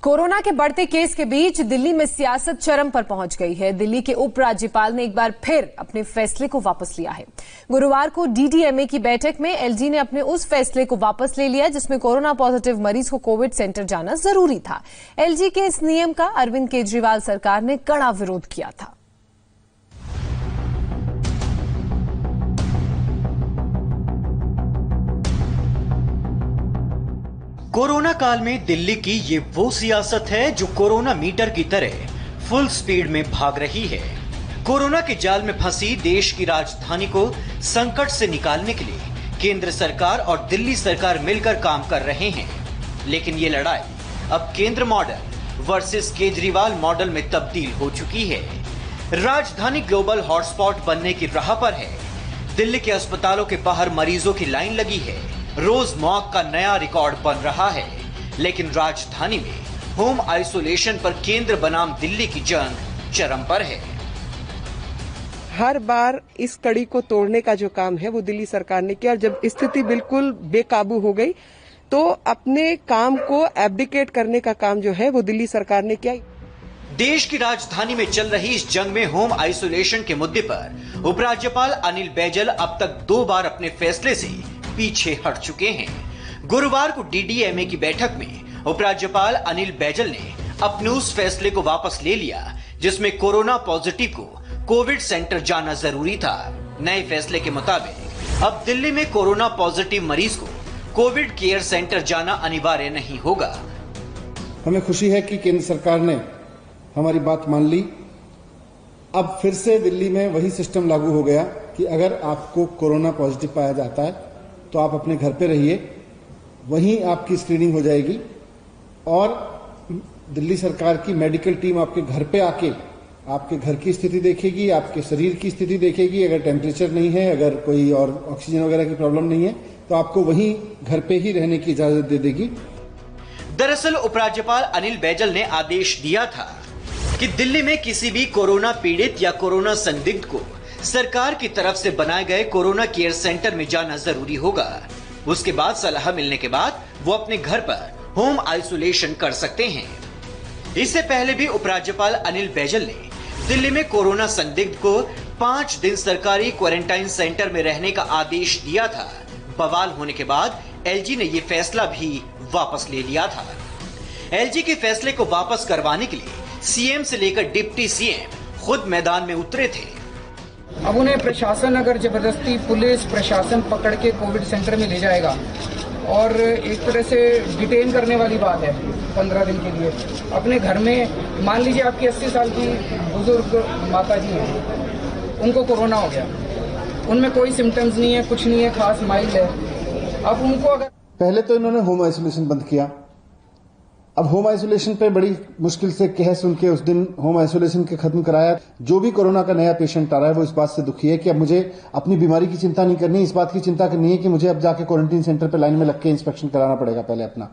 Corona के बढ़ते case के बीच दिल्ली में सियासत चरम पर पहुंच गई है। दिल्ली के उपराज्यपाल ने एक बार फिर अपने फैसले को वापस लिया है। गुरुवार को डीडीएमए की बैठक में एलजी ने अपने उस फैसले को वापस ले लिया जिसमें कोरोना पॉजिटिव मरीज को कोविड सेंटर जाना जरूरी था। एलजी के इस नियम का अरविंद केजरीवाल सरकार ने कड़ा विरोध किया था। कोरोना काल में दिल्ली की ये वो सियासत है जो कोरोना मीटर की तरह फुल स्पीड में भाग रही है। कोरोना के जाल में फंसी देश की राजधानी को संकट से निकालने के लिए केंद्र सरकार और दिल्ली सरकार मिलकर काम कर रहे हैं। लेकिन ये लड़ाई अब केंद्र मॉडल वर्सेस केजरीवाल मॉडल में तब्दील हो चुकी है। राजधानी ग्लोबल हॉटस्पॉट बनने की राह पर है। दिल्ली के अस्पतालों के बाहर मरीजों की लाइन लगी है। रोज मौत का नया रिकॉर्ड बन रहा है। लेकिन राजधानी में होम आइसोलेशन पर केंद्र बनाम दिल्ली की जंग चरम पर है। हर बार इस कड़ी को तोड़ने का जो काम है वो दिल्ली सरकार ने किया और जब स्थिति बिल्कुल बेकाबू हो गई तो अपने काम को एब्डिकेट करने का काम जो है वो दिल्ली सरकार ने किया। देश की राजधानी में चल रही इस जंग में होम आइसोलेशन के मुद्दे पर उपराज्यपाल अनिल बैजल अब तक 2 बार अपने फैसले से पीछे हट चुके हैं। गुरुवार को डीडीएमए की बैठक में उपराज्यपाल अनिल बैजल ने अपने उस फैसले को वापस ले लिया जिसमें कोरोना पॉजिटिव को कोविड सेंटर जाना जरूरी था। नए फैसले के मुताबिक अब दिल्ली में कोरोना पॉजिटिव मरीज को कोविड केयर सेंटर जाना अनिवार्य नहीं होगा। हमें खुशी है कि केंद्र सरकार ने हमारी बात मान ली। अब फिर से दिल्ली में वही सिस्टम लागू हो गया कि अगर आपको कोरोना पॉजिटिव पाया जाता है तो आप अपने घर पे रहिए, वहीं आपकी स्क्रीनिंग हो जाएगी और दिल्ली सरकार की मेडिकल टीम आपके घर पे आके आपके घर की स्थिति देखेगी, आपके शरीर की स्थिति देखेगी। अगर टेम्परेचर नहीं है, अगर कोई और ऑक्सीजन वगैरह की प्रॉब्लम नहीं है तो आपको वहीं घर पे ही रहने की इजाजत दे देगी। दरअसल उपराज्यपाल अनिल बैजल ने आदेश दिया था कि दिल्ली में किसी भी कोरोना पीड़ित या कोरोना संदिग्ध को सरकार की तरफ से बनाए गए कोरोना केयर सेंटर में जाना जरूरी होगा। उसके बाद सलाह मिलने के बाद वो अपने घर पर होम आइसोलेशन कर सकते हैं। इससे पहले भी उपराज्यपाल अनिल बैजल ने दिल्ली में कोरोना संदिग्ध को 5 दिन सरकारी क्वारंटाइन सेंटर में रहने का आदेश दिया था। बवाल होने के बाद एलजी ने ये फैसला भी वापस ले लिया था। एलजी के फैसले को वापस करवाने के लिए सीएम से लेकर डिप्टी सीएम खुद मैदान में उतरे थे। अब उन्हें प्रशासन अगर जबरदस्ती पुलिस प्रशासन पकड़ के कोविड सेंटर में ले जाएगा और एक तरह से डिटेन करने वाली बात है 15 दिन के लिए अपने घर में। मान लीजिए आपकी 80 साल की बुजुर्ग माता जी हैं, उनको कोरोना हो गया, उनमें कोई सिम्टम्स नहीं है, कुछ नहीं है खास, माइल्ड है। अब उनको अगर पहले तो इन्होंने होम आइसोलेशन बंद किया, अब होम आइसोलेशन पे बड़ी मुश्किल से कह सुन के उस दिन होम आइसोलेशन के खत्म कराया। जो भी कोरोना का नया पेशेंट आ रहा है वो इस बात से दुखी है कि अब मुझे अपनी बीमारी की चिंता नहीं करनी, इस बात की चिंता करनी है कि मुझे अब जाके क्वारंटीन सेंटर पे लाइन में लग के इंस्पेक्शन कराना पड़ेगा पहले अपना